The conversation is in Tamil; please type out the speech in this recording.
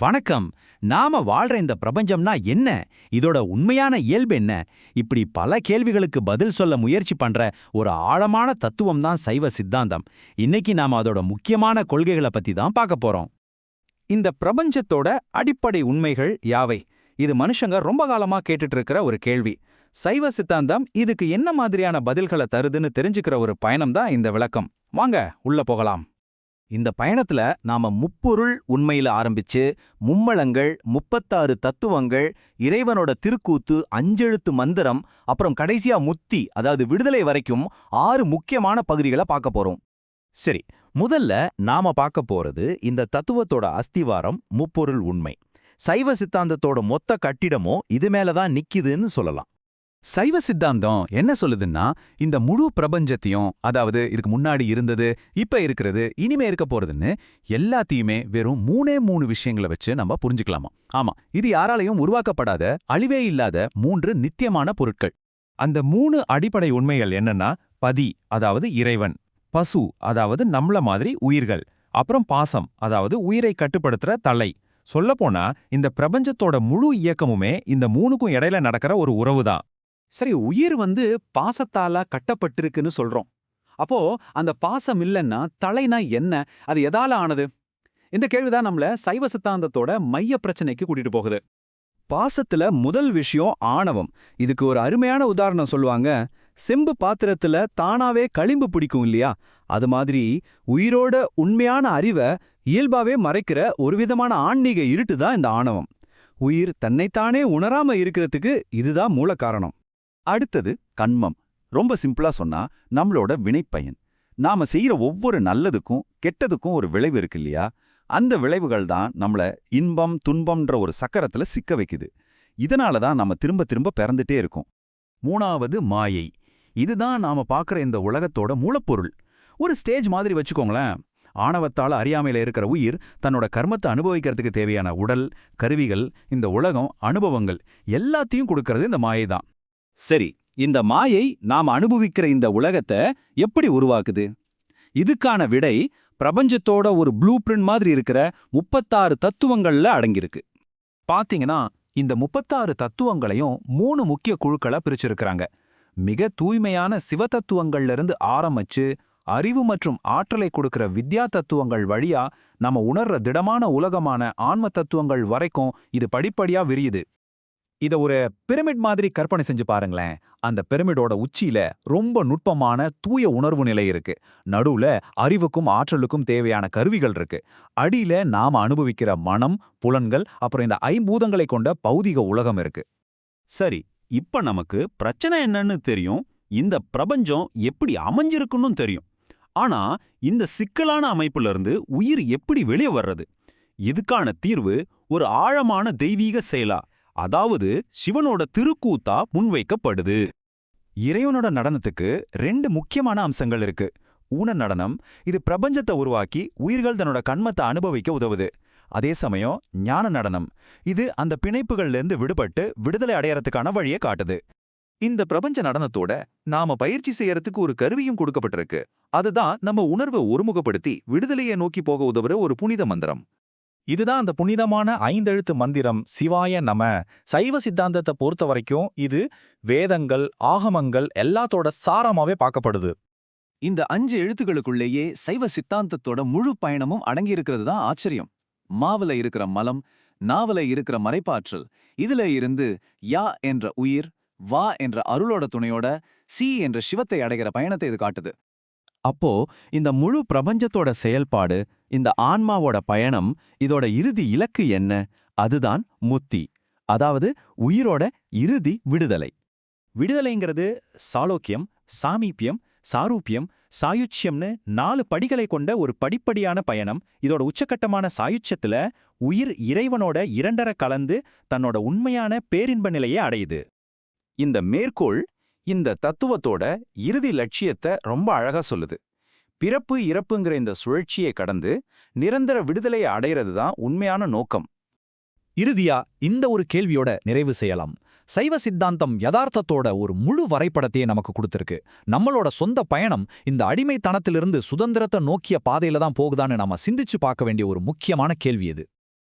வணக்கம். நாம வாழ்ற இந்த பிரபஞ்சம்னா என்ன? இதோட உண்மையான இயல்பு என்ன? இப்படி பல கேள்விகளுக்கு பதில் சொல்ல முயற்சி பண்ற ஒரு ஆழமான தத்துவம் தான் சைவ சித்தாந்தம். இன்னைக்கு நாம அதோட முக்கியமான கொள்கைகளை பத்தி தான் பார்க்க போறோம். இந்த பிரபஞ்சத்தோட அடிப்படை உண்மைகள் யாவை? இது மனுஷங்க ரொம்ப காலமா கேட்டுட்டு இருக்கிற ஒரு கேள்வி. சைவ சித்தாந்தம் இதுக்கு என்ன மாதிரியான பதில்களை தருதுன்னு தெரிஞ்சுக்கிற ஒரு பயணம் தான் இந்த விளக்கம். வாங்க உள்ள போகலாம். இந்த பயணத்துல நாம முப்பொருள் உண்மையில ஆரம்பிச்சு மும்மலங்கள், 36 தத்துவங்கள், இறைவனோட திருக்கூத்து, 5 எழுத்து மந்திரம், அப்புறம் கடைசியா முத்தி, அதாவது விடுதலை வரைக்கும் 6 முக்கியமான பகுதிகளை பார்க்க போறோம். சரி, முதல்ல நாம பார்க்க போறது இந்த தத்துவத்தோட அஸ்திவாரம், முப்பொருள் உண்மை. சைவ சித்தாந்தத்தோட மொத்த கட்டிடமும் இது மேலதான் நிக்குதுன்னு சொல்லலாம். சைவ சித்தாந்தம் என்ன சொல்லுதுன்னா, இந்த முழு பிரபஞ்சத்தையும், அதாவது இதுக்கு முன்னாடி இருந்தது, இப்ப இருக்கிறது, இனிமே இருக்க போறதுன்னு எல்லாத்தையுமே வெறும் 3 விஷயங்களை வச்சு நம்ம புரிஞ்சுக்கலாமா. ஆமா, இது யாராலையும் உருவாக்கப்படாத, அழிவே இல்லாத 3 நித்தியமான பொருட்கள். அந்த 3 அடிப்படை உண்மைகள் என்னன்னா, பதி, அதாவது இறைவன்; பசு, அதாவது நம்மள மாதிரி உயிர்கள்; அப்புறம் பாசம், அதாவது உயிரை கட்டுப்படுத்துற தலை. சொல்லப்போனா இந்த பிரபஞ்சத்தோட முழு இயக்கமுமே இந்த 3க்கும் இடையில நடக்கிற ஒரு உறவுதான். சரி, உயிர் பாசத்தால கட்டப்பட்டிருக்குன்னு சொல்றோம். அப்போ அந்த பாசம் இல்லைன்னா தலைனா என்ன? அது எதால ஆனது? இந்த கேள்விதான் நம்மள சைவ சித்தாந்தத்தோட மைய பிரச்சனைக்கு கூட்டிட்டு போகுது. பாசத்துல முதல் விஷயம் ஆணவம். இதுக்கு ஒரு அருமையான உதாரணம் சொல்லுவாங்க. செம்பு பாத்திரத்துல தானாவே களிம்பு பிடிக்கும் இல்லையா? அது மாதிரி உயிரோட உண்மையான அறிவை இயல்பாவே மறைக்கிற ஒரு விதமான ஆன்மீக இருட்டு தான் இந்த ஆணவம். உயிர் தன்னைத்தானே உணராம இருக்கிறதுக்கு இதுதான் மூல காரணம். அடுத்தது கன்மம். ரொம்ப சிம்பிளா சொன்னா நம்மளோட வினைப்பயன். நாம செய்யற ஒவ்வொரு நல்லதுக்கும் கெட்டதுக்கும் ஒரு விளைவு இருக்கு இல்லையா? அந்த விளைவுகள் தான் நம்மள இன்பம் துன்பம்ன்ற ஒரு சக்கரத்துல சிக்க வைக்குது. இதனால தான் நாம திரும்ப திரும்ப பிறந்துட்டே இருக்கோம். 3வது மாயை. இதுதான் நாம பார்க்குற இந்த உலகத்தோட மூலப்பொருள். ஒரு ஸ்டேஜ் மாதிரி வச்சுக்கோங்களேன். ஆணவத்தால அறியாமையில இருக்கிற உயிர் தன்னோட கர்மத்தை அனுபவிக்கிறதுக்கு தேவையான உடல், கருவிகள், இந்த உலகம், அனுபவங்கள் எல்லாத்தையும் கொடுக்கறது இந்த மாயை தான். சரி, இந்த மாயை நாம் அனுபவிக்கிற இந்த உலகத்தை எப்படி உருவாக்குது? இதுக்கான விடை பிரபஞ்சத்தோட ஒரு ப்ளூ பிரிண்ட் மாதிரி இருக்கிற 36 தத்துவங்கள்ல அடங்கியிருக்கு. பாத்தீங்கன்னா இந்த 36 தத்துவங்களையும் 3 முக்கிய குழுக்களா பிரிச்சிருக்கிறாங்க. மிக தூய்மையான சிவ தத்துவங்கள்ல இருந்து ஆரம்பிச்சு அறிவு மற்றும் ஆற்றலை கொடுக்கிற வித்யா தத்துவங்கள் வழியா நம்ம உணர்ற திடமான உலகமான ஆன்ம தத்துவங்கள் வரைக்கும் இது படிப்படியா விரியுது. இத ஒரு பிரமிட் மாதிரி கற்பனை செஞ்சு பாருங்களேன். அந்த பிரமிடோட உச்சியில ரொம்ப நுட்பமான தூய உணர்வு நிலை இருக்கு. நடுவுல அறிவுக்கும் ஆற்றலுக்கும் தேவையான கருவிகள் இருக்கு. அடியில நாம அனுபவிக்கிற மனம், புலன்கள், அப்புறம் இந்த 5 பூதங்களை கொண்ட பௌதிக உலகம் இருக்கு. சரி, இப்ப நமக்கு பிரச்சனை என்னன்னு தெரியும். இந்த பிரபஞ்சம் எப்படி அமைஞ்சிருக்குன்னு தெரியும். ஆனா இந்த சிக்கலான அமைப்புல இருந்து உயிர் எப்படி வெளியே வர்றது? இதுக்கான தீர்வு ஒரு ஆழமான தெய்வீக செயலா, அதாவது சிவனோட திருக்கூத்தா முன்வைக்கப்படுது. இறைவனோட நடனத்துக்கு 2 முக்கியமான அம்சங்கள் இருக்கு. ஊன நடனம், இது பிரபஞ்சத்தை உருவாக்கி உயிர்கள் தன்னோட கண்மத்தை அனுபவிக்க உதவுது. அதே சமயம் ஞான நடனம், இது அந்த பிணைப்புகள்லேருந்து விடுபட்டு விடுதலை அடையறதுக்கான வழியை காட்டுது. இந்த பிரபஞ்ச நடனத்தோட நாம பயிற்சி செய்யறதுக்கு ஒரு கருவியும் கொடுக்கப்பட்டிருக்கு. அதுதான் நம்ம உணர்வை ஒருமுகப்படுத்தி விடுதலையை நோக்கி போக உதவுற ஒரு புனித மந்திரம். இதுதான் அந்த புனிதமான 5 எழுத்து மந்திரம், சிவாய நம. சைவ சித்தாந்தத்தை பொறுத்த வரைக்கும் இது வேதங்கள், ஆகமங்கள் எல்லாத்தோட சாரமாவே பார்க்கப்படுது. இந்த 5 எழுத்துகளுக்குள்ளேயே சைவ சித்தாந்தத்தோட முழு பயணமும் அடங்கியிருக்கிறது தான் ஆச்சரியம். மாவுல இருக்கிற மலம், நாவல இருக்கிற மறைப்பாற்றல், இதுல இருந்து யா என்ற உயிர், வா என்ற அருளோட துணையோட சி என்ற சிவத்தை அடைகிற பயணத்தை இது காட்டுது. அப்போ இந்த முழு பிரபஞ்சத்தோட செயல்பாடு, இந்த ஆன்மாவோட பயணம், இதோட இறுதி இலக்கு என்ன? அதுதான் முத்தி, அதாவது உயிரோட இறுதி விடுதலை. விடுதலைங்கிறது சாலோக்கியம், சாமீபியம், சாரூபியம், சாயுச்சியம்னு 4 படிகளை கொண்ட ஒரு படிப்படியான பயணம். இதோட உச்சக்கட்டமான சாயுச்சியத்துல உயிர் இறைவனோட இரண்டர கலந்து தன்னோட உண்மையான பேரின்ப நிலையை அடையுது. இந்த மேற்கோள் இந்த தத்துவத்தோட இறுதி லட்சியத்தை ரொம்ப அழகா சொல்லுது. பிறப்பு இறப்புங்கிற இந்த சுழற்சியை கடந்து நிரந்தர விடுதலையை அடையிறது தான் உண்மையான நோக்கம். இறுதியா இந்த ஒரு கேள்வியோட நிறைவு செய்யலாம். சைவ சித்தாந்தம் யதார்த்தத்தோட ஒரு முழு வரைபடத்தையே நமக்கு கொடுத்திருக்கு. நம்மளோட சொந்த பயணம் இந்த அடிமைத்தனத்திலிருந்து சுதந்திரத்தை நோக்கிய பாதையில தான் போகுதான்னு நாம சிந்திச்சு பார்க்க வேண்டிய ஒரு முக்கியமான கேள்வி இது.